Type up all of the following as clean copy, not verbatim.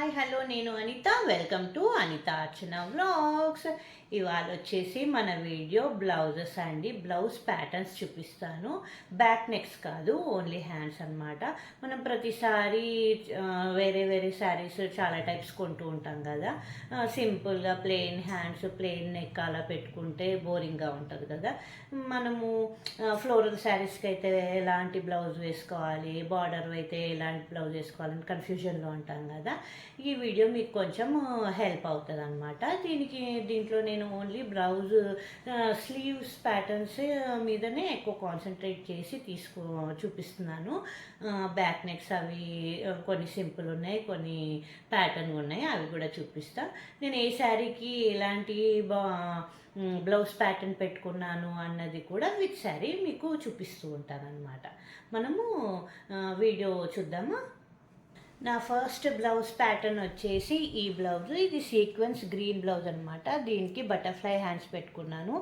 Hi hello నేను Anitha welcome to Anitha Archana vlogs. ఇవాళ వచ్చేసి మన వీడియో బ్లౌజెస్ అండి. బ్లౌజ్ ప్యాటర్న్స్ చూపిస్తాను. బ్యాక్ నెక్స్ కాదు, ఓన్లీ హ్యాండ్స్ అనమాట. మనం ప్రతిసారి వేరే వేరే శారీస్ చాలా టైప్స్ కొంటూ ఉంటాం కదా. సింపుల్గా ప్లెయిన్ హ్యాండ్స్ ప్లెయిన్ నెక్ అలా పెట్టుకుంటే బోరింగ్గా ఉంటుంది కదా. మనము ఫ్లోరల్ శారీస్కి అయితే ఎలాంటి బ్లౌజ్ వేసుకోవాలి, బార్డర్ అయితే ఎలాంటి బ్లౌజ్ వేసుకోవాలని కన్ఫ్యూజన్లో ఉంటాం కదా. ఈ వీడియో మీకు కొంచెం హెల్ప్ అవుతుంది అనమాట. దీంట్లో నేను ఓన్లీ బ్లౌజ్ స్లీవ్స్ ప్యాటర్న్స్ మీదనే ఎక్కువ కాన్సన్ట్రేట్ చేసి చూపిస్తున్నాను. బ్యాక్ నెక్స్ అవి కొన్ని సింపుల్ ఉన్నాయి, కొన్ని ప్యాటర్న్ ఉన్నాయి, అవి కూడా చూపిస్తా. నేను ఏ శారీకి ఎలాంటి బ్లౌజ్ ప్యాటర్న్ పెట్టుకున్నాను అన్నది కూడా విత్ శారీ మీకు చూపిస్తూ ఉంటాను అనమాట. మనము వీడియో చూద్దామా. నా ఫస్ట్ బ్లౌజ్ ప్యాటర్న్ వచ్చేసి ఈ బ్లౌజ్. ఇది సీక్వెన్స్ గ్రీన్ బ్లౌజ్ అనమాట. దీనికి బటర్ఫ్లై హ్యాండ్స్ పెట్టుకున్నాను.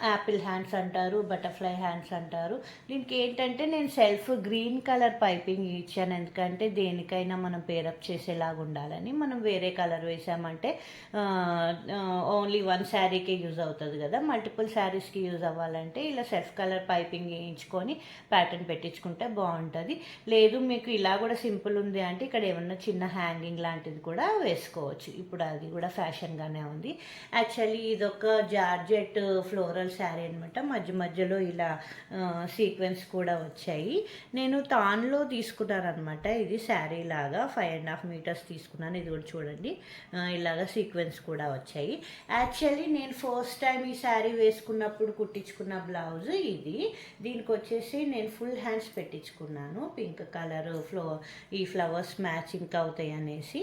యాపిల్ హ్యాండ్స్ అంటారు, బటర్ఫ్లై హ్యాండ్స్ అంటారు. దీనికి ఏంటంటే నేను సెల్ఫ్ గ్రీన్ కలర్ పైపింగ్ ఇచ్చాను, ఎందుకంటే దేనికైనా మనం పేరప్ చేసేలాగా ఉండాలని. మనం వేరే కలర్ వేసామంటే ఓన్లీ వన్ శారీకే యూజ్ అవుతుంది కదా. మల్టిపుల్ శారీస్కి యూజ్ అవ్వాలంటే ఇలా సెల్ఫ్ కలర్ పైపింగ్ వేయించుకొని ప్యాటర్న్ పెట్టించుకుంటే బాగుంటుంది. లేదు మీకు ఇలా కూడా సింపుల్ ఉంది అంటే ఇక్కడ ఏమన్నా చిన్న హ్యాంగింగ్ లాంటిది కూడా వేసుకోవచ్చు. ఇప్పుడు అది కూడా ఫ్యాషన్గానే ఉంది. యాక్చువల్లీ ఇదొక జార్జెట్ ఫ్లోరల్ శారీ అనమాట. మధ్య మధ్యలో ఇలా సీక్వెన్స్ కూడా వచ్చాయి. నేను తాన్లో తీసుకున్నాను అనమాట. ఇది శారీ లాగా 5.5 మీటర్స్ తీసుకున్నాను. ఇది కూడా చూడండి, ఇలాగా సీక్వెన్స్ కూడా వచ్చాయి. యాక్చువల్లీ నేను ఫస్ట్ టైం ఈ శారీ వేసుకున్నప్పుడు కుట్టించుకున్న బ్లౌజ్ ఇది. దీనికి వచ్చేసి నేను ఫుల్ హ్యాండ్స్ పెట్టించుకున్నాను. పింక్ కలర్ ఈ ఫ్లవర్స్ మ్యాచింగ్ అవుతాయి అనేసి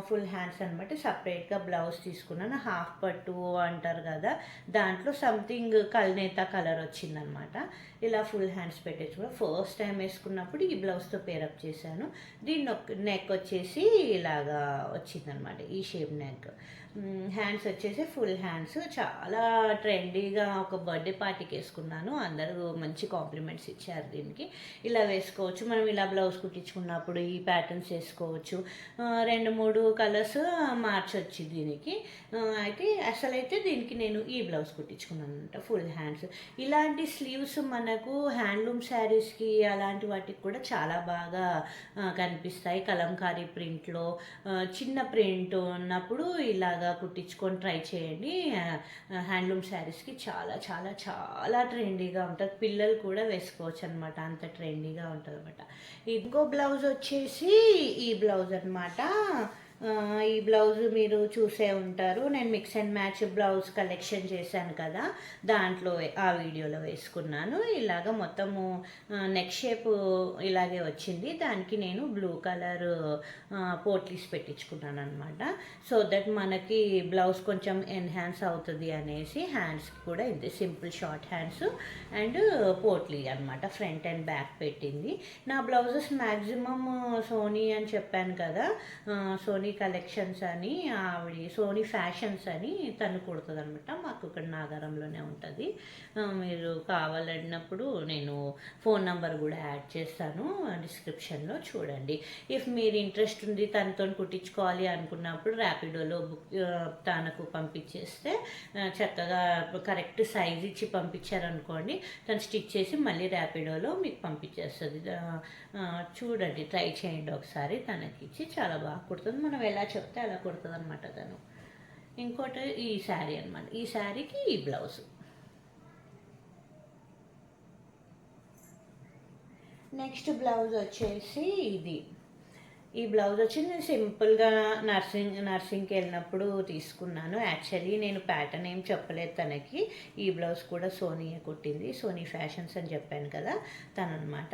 ఫుల్ హ్యాండ్స్ అనమాట. సపరేట్గా బ్లౌజ్ తీసుకున్నాను. హాఫ్ పట్టు అంటారు కదా, దాంట్లో సంథింగ్ కల్నేత కలర్ వచ్చిందనమాట. ఇలా ఫుల్ హ్యాండ్స్ పెట్టేసుకున్నా. ఫస్ట్ టైం వేసుకున్నప్పుడు ఈ బ్లౌజ్తో పేరప్ చేశాను. దీన్ని నెక్ వచ్చేసి ఇలాగా వచ్చిందనమాట, ఈ షేప్ నెక్. హ్యాండ్స్ వచ్చేసి ఫుల్ హ్యాండ్స్. చాలా ట్రెండీగా ఒక బర్త్డే పార్టీకి వేసుకున్నాను. అందరూ మంచి కాంప్లిమెంట్స్ ఇచ్చారు దీనికి. ఇలా వేసుకోవచ్చు మనం. ఇలా బ్లౌజ్ కుట్టించుకున్నప్పుడు ఈ ప్యాటర్న్స్ వేసుకోవచ్చు. 2-3 కలర్స్ మార్చొచ్చు దీనికి. అయితే అసలైతే దీనికి నేను ఈ బ్లౌజ్ కుట్టించుకున్నాను అనమాట, ఫుల్ హ్యాండ్స్. ఇలాంటి స్లీవ్స్ మనకు హ్యాండ్లూమ్ శారీస్కి అలాంటి వాటికి కూడా చాలా బాగా కనిపిస్తాయి. కలంకారీ ప్రింట్లో చిన్న ప్రింట్ ఉన్నప్పుడు ఇలాగా కుట్టించుకొని ట్రై చేయండి. హ్యాండ్లూమ్ శారీస్కి చాలా చాలా చాలా ట్రెండీగా ఉంటుంది. పిల్లలు కూడా వేసుకోవచ్చు అనమాట, అంత ట్రెండీగా ఉంటుంది అనమాట. ఇంకో బ్లౌజ్ వచ్చేసి ఈ బ్లౌజ్ అనమాట. ఈ బ్లౌజ్ మీరు చూసే ఉంటారు. నేను mix and match blouse collection చేశాను కదా, దాంట్లో ఆ వీడియోలో వేసుకున్నాను. ఇలాగ మొత్తము నెక్ షేప్ ఇలాగే వచ్చింది. దానికి నేను బ్లూ కలర్ పోట్లీస్ పెట్టించుకున్నాను అనమాట. సో దట్ మనకి బ్లౌజ్ కొంచెం ఎన్హాన్స్ అవుతుంది అనేసి హ్యాండ్స్కి కూడా ఇది సింపుల్ షార్ట్ హ్యాండ్స్ అండ్ పోట్లీ అనమాట. ఫ్రంట్ అండ్ బ్యాక్ పెట్టింది. నా బ్లౌజెస్ మ్యాక్సిమమ్ సోనీ అని చెప్పాను కదా, సోనీ కలెక్షన్స్ అని, ఆవిడ సోనీ ఫ్యాషన్స్ అని తను కుడుతుంది అనమాట. మాకు ఇక్కడ నాగారంలోనే ఉంటుంది. మీరు కావాలన్నప్పుడు నేను ఫోన్ నెంబర్ కూడా యాడ్ చేస్తాను డిస్క్రిప్షన్లో, చూడండి. ఇఫ్ మీరు ఇంట్రెస్ట్ ఉంది తనతో కుట్టించుకోవాలి అనుకున్నప్పుడు ర్యాపిడోలో తనకు పంపించేస్తే చక్కగా కరెక్ట్ సైజ్ ఇచ్చి పంపించారనుకోండి, తను స్టిచ్ చేసి మళ్ళీ ర్యాపిడోలో మీకు పంపించేస్తుంది. చూడండి, ట్రై చేయండి ఒకసారి. తనకిచ్చి చాలా బాగా కుడుతుంది. మనం ఎలా చెప్తే అలా కుడుతుంది అనమాట తను. ఇంకోటి ఈ శారీ అనమాట. ఈ శారీకి ఈ బ్లౌజ్. నెక్స్ట్ బ్లౌజ్ వచ్చేసి ఇది. ఈ బ్లౌజ్ వచ్చి నేను సింపుల్గా నర్సింగ్కి వెళ్ళినప్పుడు తీసుకున్నాను. యాక్చువల్లీ నేను ప్యాటర్న్ ఏం చెప్పలేదు తనకి. ఈ బ్లౌజ్ కూడా సోనీయే కుట్టింది, సోనీ ఫ్యాషన్స్ అని చెప్పాను కదా తననమాట.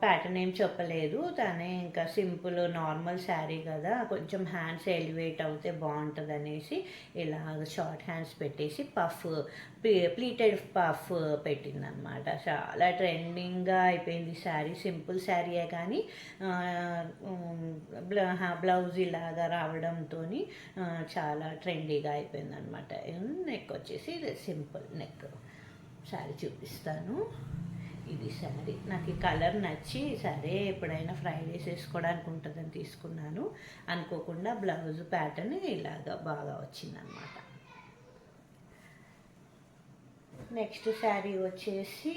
ప్యాటర్న్ ఏం చెప్పలేదు తనే. ఇంకా సింపుల్ నార్మల్ శారీ కదా, కొంచెం హ్యాండ్స్ ఎలివేట్ అవుతే బాగుంటుంది అనేసి ఇలా షార్ట్ హ్యాండ్స్ పెట్టేసి ప్లీటెడ్ పఫ్ పెట్టిందనమాట. చాలా ట్రెండింగ్గా అయిపోయింది శారీ. సింపుల్ శారీయే కానీ బ్లౌజ్ ఇలాగా రావడంతో చాలా ట్రెండీగా అయిపోయింది అనమాట. నెక్ వచ్చేసి సింపుల్ నెక్ శారీ చూపిస్తాను. ఇది శారీ నాకు ఈ కలర్ నచ్చి సరే ఎప్పుడైనా ఫ్రైడేస్ వేసుకోవడానికి ఉంటుందని తీసుకున్నాను. అనుకోకుండా బ్లౌజ్ ప్యాటర్న్ ఇలాగా బాగా వచ్చిందనమాట. నెక్స్ట్ శారీ వచ్చేసి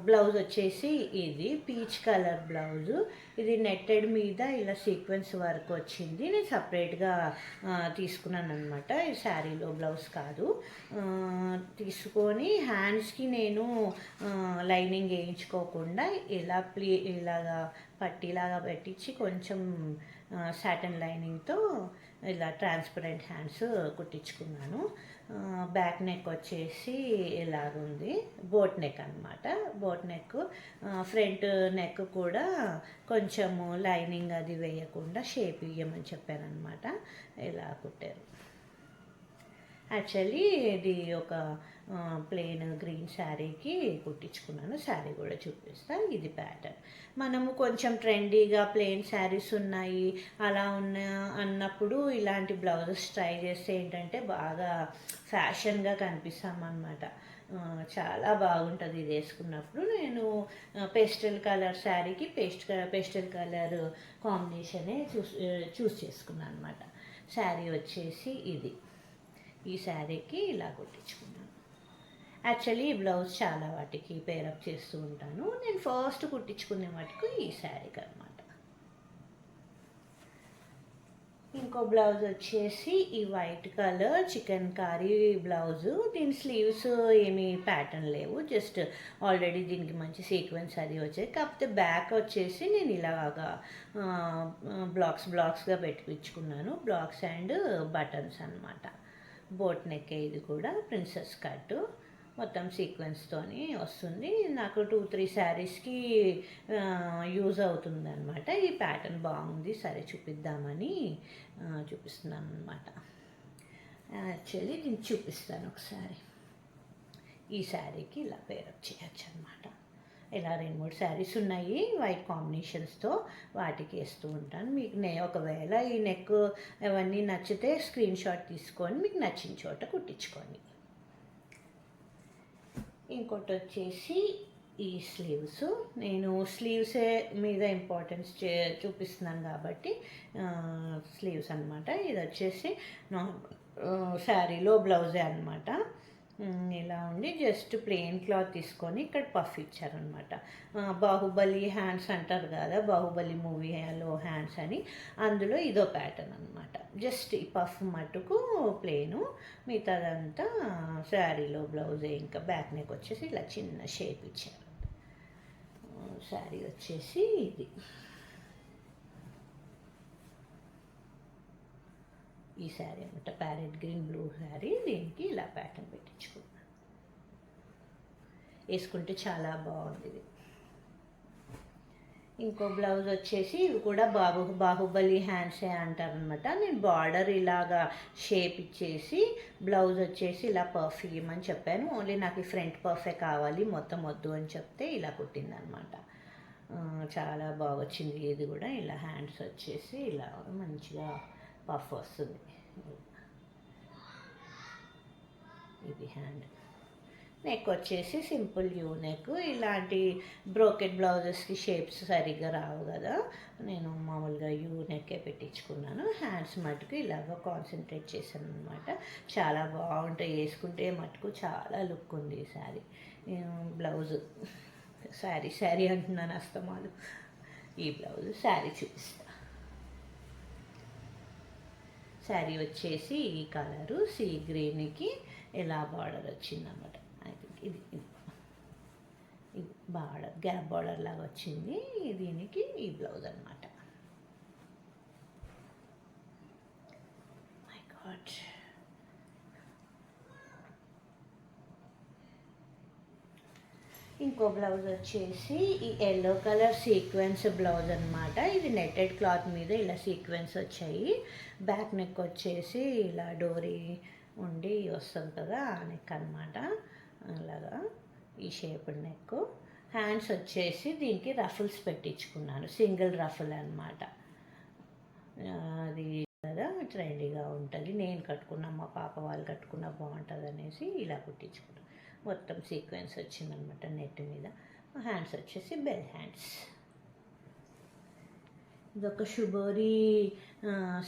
బ్లౌజ్ వచ్చేసి ఇది పీచ్ కలర్ బ్లౌజు. ఇది నెట్టెడ్ మీద ఇలా సీక్వెన్స్ వర్క్ వచ్చింది. నేను సపరేట్గా తీసుకున్నాను అనమాట. ఈ శారీలో బ్లౌజ్ కాదు. తీసుకొని హ్యాండ్స్కి నేను లైనింగ్ వేయించుకోకుండా ఇలా ఇలాగా పట్టీలాగా పెట్టించి కొంచెం సాటన్ లైనింగ్తో ఇలా ట్రాన్స్పరెంట్ హ్యాండ్స్ కుట్టించుకున్నాను. బ్యాక్ నెక్ వచ్చేసి ఇలాగుంది, బోట్ నెక్ అనమాట. బోట్ నెక్ ఫ్రంట్ నెక్ కూడా కొంచెము లైనింగ్ అది వేయకుండా షేప్ ఇవ్వమని చెప్పానమాట. ఇలా కుట్టారు. యాక్చువల్లీ ఇది ఒక ప్లెయిన్ గ్రీన్ శారీకి కుట్టించుకున్నాను. శారీ కూడా చూపిస్తాను. ఇది ప్యాటర్న్. మనము కొంచెం ట్రెండీగా ప్లెయిన్ శారీస్ ఉన్నాయి అలా అన్నప్పుడు ఇలాంటి బ్లౌజెస్ ట్రై చేస్తే ఏంటంటే బాగా ఫ్యాషన్గా కనిపిస్తామన్నమాట. చాలా బాగుంటుంది ఇది వేసుకున్నప్పుడు. నేను పేస్టల్ కలర్ శారీకి పేస్టల్ కలర్ కాంబినేషనే చూస్ చేసుకున్నాను అనమాట. శారీ వచ్చేసి ఇది. ఈ శారీకి ఇలా కుట్టించుకున్నాను. యాక్చువల్లీ ఈ బ్లౌజ్ చాలా వాటికి పేరప్ చేస్తూ ఉంటాను. నేను ఫస్ట్ కుట్టించుకునే వాటికి ఈ శారీకి అనమాట. ఇంకో బ్లౌజ్ వచ్చేసి ఈ white colour chikankari blouse. దీని స్లీవ్స్ ఏమీ ప్యాటర్న్ లేవు, జస్ట్ ఆల్రెడీ దీనికి మంచి సీక్వెన్స్ అది వచ్చేది. కాకపోతే బ్యాక్ వచ్చేసి నేను ఇలాగా బ్లాక్స్గా పెట్టించుకున్నాను. బ్లాక్స్ అండ్ బటన్స్ అనమాట. బోట్ నెక్ ఇది కూడా ప్రిన్సెస్ కట్ మొత్తం సీక్వెన్స్తోని వస్తుంది. నాకు 2-3 శారీస్కి యూజ్ అవుతుంది అనమాట. ఈ ప్యాటర్న్ బాగుంది, సరే చూపిద్దామని చూపిస్తున్నాను అనమాట. యాక్చువల్లీ దీన్ని చూపిస్తాను ఒకసారి. ఈ శారీకి ఇలా పేరప్ చేయొచ్చు అనమాట. ఇలా 2-3 శారీస్ ఉన్నాయి వైట్ కాంబినేషన్స్తో, వాటికి వేస్తూ ఉంటాను. మీకు ఒకవేళ ఈ నెక్ అవన్నీ నచ్చితే స్క్రీన్ షాట్ తీసుకొని మీకు నచ్చిన చోట కుట్టించుకోండి. ఇంకోటి వచ్చేసి ఈ స్లీవ్స్. నేను స్లీవ్సే మీద ఇంపార్టెన్స్ చూపిస్తున్నాను కాబట్టి స్లీవ్స్ అనమాట. ఇది వచ్చేసి శారీలో బ్లౌజే అనమాట. ఇలా ఉండి జస్ట్ ప్లెయిన్ క్లాత్ తీసుకొని ఇక్కడ పఫ్ ఇచ్చారనమాట. బాహుబలి హ్యాండ్స్ అంటారు కదా, బాహుబలి మూవీలో హ్యాండ్స్ అని, అందులో ఇదో ప్యాటర్న్ అనమాట. జస్ట్ ఈ పఫ్ మట్టుకు ప్లెయిను, మిగతాదంతా శారీలో బ్లౌజే. ఇంకా బ్యాక్ నెక్ వచ్చేసి ఇలా చిన్న షేప్ ఇచ్చారు. శారీ వచ్చేసి ఇది. ఈ శారీ అనమాట, ప్యారెట్ గ్రీన్ బ్లూ శారీ. దీనికి ఇలా ప్యాటర్న్ పెట్టించుకున్నాను. వేసుకుంటే చాలా బాగుంది ఇది. ఇంకో బ్లౌజ్ వచ్చేసి ఇవి కూడా బాహుబలి హ్యాండ్సే అంటారనమాట. నేను బార్డర్ ఇలాగా షేప్ ఇచ్చేసి బ్లౌజ్ వచ్చేసి ఇలా పర్ఫ్ ఇవ్వమని చెప్పాను. ఓన్లీ నాకు ఈ ఫ్రంట్ పర్ఫే కావాలి, మొత్తం వద్దు అని చెప్తే ఇలా కుట్టిందనమాట. చాలా బాగా వచ్చింది. ఇది కూడా ఇలా హ్యాండ్స్ వచ్చేసి ఇలా మంచిగా పఫ్ వస్తుంది. ఇది హ్యాండ్. నెక్ వచ్చేసి సింపుల్ యూ నెక్. ఇలాంటి బ్రోకెట్ బ్లౌజెస్కి షేప్స్ సరిగ్గా రావు కదా, నేను మామూలుగా యూ నెక్కే పెట్టించుకున్నాను. హ్యాండ్స్ మటుకు ఇలాగ కాన్సన్ట్రేట్ చేశాను అనమాట. చాలా బాగుంటాయి వేసుకుంటే మటుకు, చాలా లుక్ ఉంది ఈ శారీ. బ్లౌజు శారీ అంటున్నాను అస్తమాలు. ఈ బ్లౌజు శారీ చూపిస్తా. శారీ వచ్చేసి ఈ కలరు సీ గ్రీన్కి ఇలా బార్డర్ వచ్చిందన్నమాట. ఐ థింక్ ఇది బార్డర్, గ్యాప్ బార్డర్ లాగా వచ్చింది. దీనికి ఈ బ్లౌజ్ అనమాట. My God. ఇంకో బ్లౌజ్ వచ్చేసి ఈ ఎల్లో కలర్ సీక్వెన్స్ బ్లౌజ్ అనమాట. ఇది నెట్టెడ్ క్లాత్ మీద ఇలా సీక్వెన్స్ వచ్చాయి. బ్యాక్ నెక్ వచ్చేసి ఇలా డోరీ ఉండి వస్తుంది కదా, ఆ నెక్ అనమాట. అలాగా ఈ షేప్ నెక్. హ్యాండ్స్ వచ్చేసి దీనికి రఫుల్స్ పెట్టించుకున్నాను, సింగిల్ రఫుల్ అనమాట. అది కదా ట్రెండీగా ఉంటుంది, నేను కట్టుకున్నా, మా పాప వాళ్ళు కట్టుకున్నా బాగుంటుంది అనేసి ఇలా కుట్టించుకున్నాను. మొత్తం సీక్వెన్స్ వచ్చిందనమాట నెట్ మీద. హ్యాండ్స్ వచ్చేసి బెల్ హ్యాండ్స్. ఇదొక షుబోరీ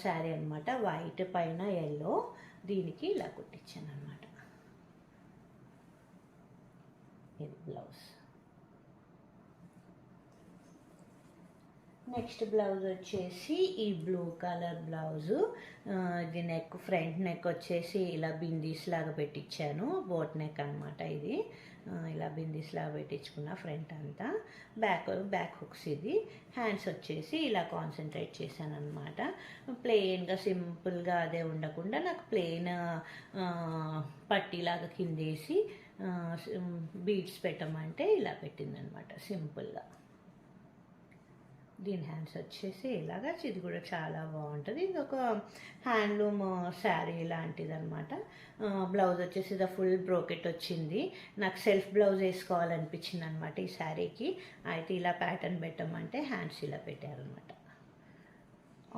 శారీ అనమాట, వైట్ పైన ఎల్లో, దీనికి ఇలా కుట్టించాను అనమాట. ఇది బ్లౌజ్. నెక్స్ట్ బ్లౌజ్ వచ్చేసి ఈ బ్లూ కలర్ బ్లౌజు. ఇది నెక్, ఫ్రంట్ నెక్ వచ్చేసి ఇలా బిందీస్ లాగా పెట్టించాను, బోట్ నెక్ అనమాట. ఇది ఇలా బిందీస్ లాగా పెట్టించుకున్న ఫ్రంట్ అంతా. Back hooks. ఇది హ్యాండ్స్ వచ్చేసి ఇలా కాన్సన్ట్రేట్ చేశాను అనమాట. ప్లెయిన్గా సింపుల్గా అదే ఉండకుండా నాకు ప్లెయిన్ పట్టీలాగా కిందేసి బీడ్స్ పెట్టమంటే ఇలా పెట్టిందనమాట సింపుల్గా. దీని హ్యాండ్స్ వచ్చేసి ఇలాగా, ఇది కూడా చాలా బాగుంటుంది. ఇది ఒక హ్యాండ్లూమ్ శారీ లాంటిది అనమాట. బ్లౌజ్ వచ్చేసి ఇది ఫుల్ బ్రోకెట్ వచ్చింది. నాకు సెల్ఫ్ బ్లౌజ్ వేసుకోవాలనిపించింది అనమాట ఈ శారీకి. అయితే ఇలా ప్యాటర్న్ పెట్టమంటే హ్యాండ్స్ ఇలా పెట్టారనమాట.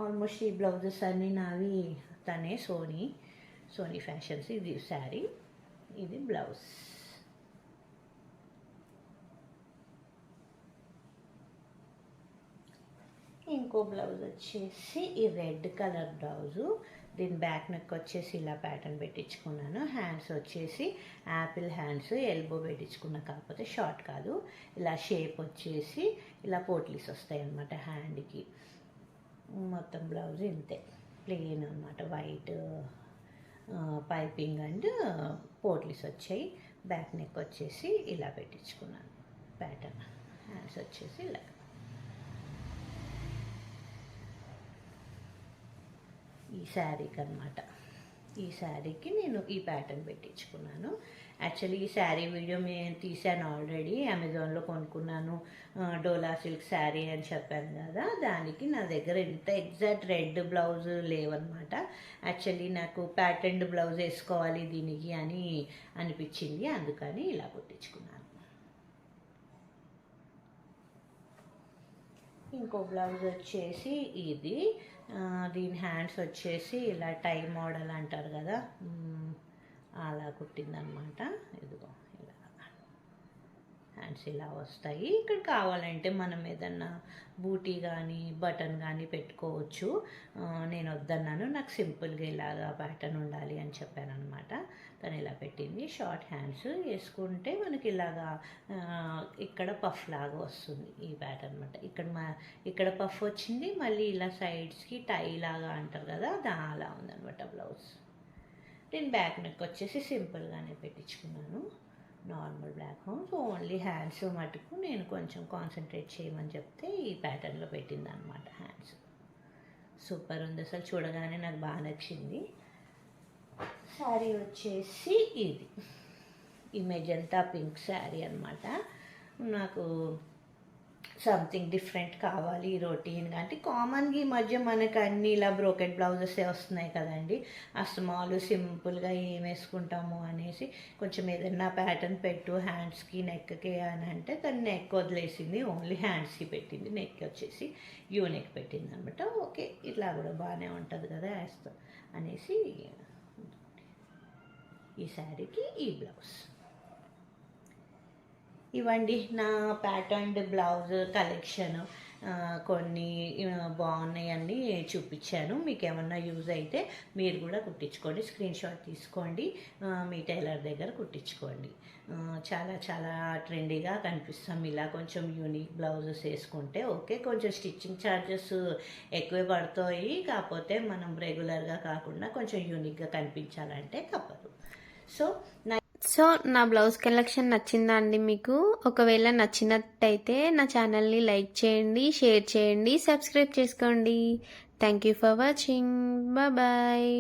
ఆల్మోస్ట్ ఈ బ్లౌజెస్ అన్నీ నావి తనే సోనీ ఫ్యాషన్స్. ఇది శారీ, ఇది బ్లౌజ్. ఇంకో బ్లౌజ్ వచ్చేసి ఈ రెడ్ కలర్ బ్లౌజు. దీని బ్యాక్ నెక్ వచ్చేసి ఇలా ప్యాటర్న్ పెట్టించుకున్నాను. హ్యాండ్స్ వచ్చేసి యాపిల్ హ్యాండ్స్, ఎల్బో పెట్టించుకున్నా, కాకపోతే షార్ట్ కాదు. ఇలా షేప్ వచ్చేసి ఇలా పోట్లీస్ వస్తాయి అన్నమాట హ్యాండ్కి. మొత్తం బ్లౌజ్ ఇంతే, ప్లెయిన్ అనమాట. వైట్ పైపింగ్ అండ్ పోట్లీస్ వచ్చాయి. బ్యాక్ నెక్ వచ్చేసి ఇలా పెట్టించుకున్నాను ప్యాటర్న్. హ్యాండ్స్ వచ్చేసి ఇలా. ఈ శారీకి అనమాట, ఈ శారీకి నేను ఈ ప్యాటర్న్ పెట్టించుకున్నాను. యాక్చువల్లీ ఈ శారీ వీడియో నేను తీసాను ఆల్రెడీ, అమెజాన్లో కొనుక్కున్నాను. డోలా సిల్క్ శారీ అని చెప్పాను కదా, దానికి నా దగ్గర ఇంత ఎగ్జాక్ట్ రెడ్ బ్లౌజ్ లేవన్నమాట. యాక్చువల్లీ నాకు ప్యాటర్న్డ్ బ్లౌజ్ వేసుకోవాలి దీనికి అని అనిపించింది, అందుకని ఇలా కుట్టించుకున్నాను. ఇంకో బ్లౌజ్ వచ్చేసి ఇది. దీని హ్యాండ్స్ వచ్చేసి ఇలా టై మోడల్ అంటారు కదా, అలా కుట్టిందనమాట. ఇదిగో ఇలా హ్యాండ్స్ ఇలా వస్తాయి. ఇక్కడ కావాలంటే మనం ఏదన్నా బూటీ కానీ బటన్ కానీ పెట్టుకోవచ్చు. నేను వద్దన్నాను, నాకు సింపుల్గా ఇలాగా ప్యాటర్న్ ఉండాలి అని చెప్పాను అనమాట. తను ఇలా పెట్టింది. షార్ట్ హ్యాండ్స్ వేసుకుంటే మనకి ఇలాగా ఇక్కడ పఫ్ లాగా వస్తుంది ఈ ప్యాటర్న్ అనమాట. ఇక్కడ పఫ్ వచ్చింది, మళ్ళీ ఇలా సైడ్స్కి టై లాగా అంటారు కదా, అలా ఉందనమాట బ్లౌజ్. నేను బ్యాక్ నెక్ వచ్చేసి సింపుల్గానే పెట్టించుకున్నాను, normal black house. Only hands మటుకు నేను కొంచెం కాన్సన్ట్రేట్ చేయమని చెప్తే ఈ ప్యాటర్న్లో పెట్టింది అనమాట. హ్యాండ్స్ సూపర్ ఉంది అసలు, చూడగానే నాకు బాగా నచ్చింది. శారీ వచ్చేసి ఇది ఈ మెజంతా పింక్ శారీ అనమాట. నాకు సంథింగ్ డిఫరెంట్ కావాలి రొటీన్గా, అంటే కామన్గా ఈ మధ్య మనకు అన్ని ఇలా బ్రోకెట్ బ్లౌజెసే వస్తున్నాయి కదండి. ఆ స్మాల్ సింపుల్గా ఏం వేసుకుంటాము అనేసి కొంచెం ఏదన్నా ప్యాటర్న్ పెట్టు హ్యాండ్స్కి నెక్కి అని అంటే తను నెక్ వదిలేసింది, ఓన్లీ హ్యాండ్స్కి పెట్టింది. నెక్ వచ్చేసి యూ నెక్ పెట్టింది అనమాట. ఓకే, ఇట్లా కూడా బాగానే ఉంటుంది కదా వేస్తాం అనేసి ఈ శారీకి ఈ బ్లౌజ్. ఇవ్వండి నా ప్యాటర్న్డ్ బ్లౌజ్ కలెక్షన్. కొన్ని బాగున్నాయన్నీ చూపించాను. మీకు ఏమన్నా యూజ్ అయితే మీరు కూడా కుట్టించుకోండి, స్క్రీన్ షాట్ తీసుకోండి, మీ టైలర్ దగ్గర కుట్టించుకోండి. చాలా చాలా ట్రెండీగా కనిపిస్తాం ఇలా కొంచెం యూనిక్ బ్లౌజెస్ వేసుకుంటే. ఓకే, కొంచెం స్టిచ్చింగ్ ఛార్జెస్ ఎక్కువే పడతాయి, కాకపోతే మనం రెగ్యులర్గా కాకుండా కొంచెం యూనిక్గా కనిపించాలంటే తప్పదు. సో నా బ్లౌజ్ కలెక్షన్ నచ్చిందా అండి మీకు? ఒకవేళ నచ్చినట్టయితే నా ఛానల్ని లైక్ చేయండి, షేర్ చేయండి, సబ్స్క్రైబ్ చేసుకోండి. Thank you for watching. Bye.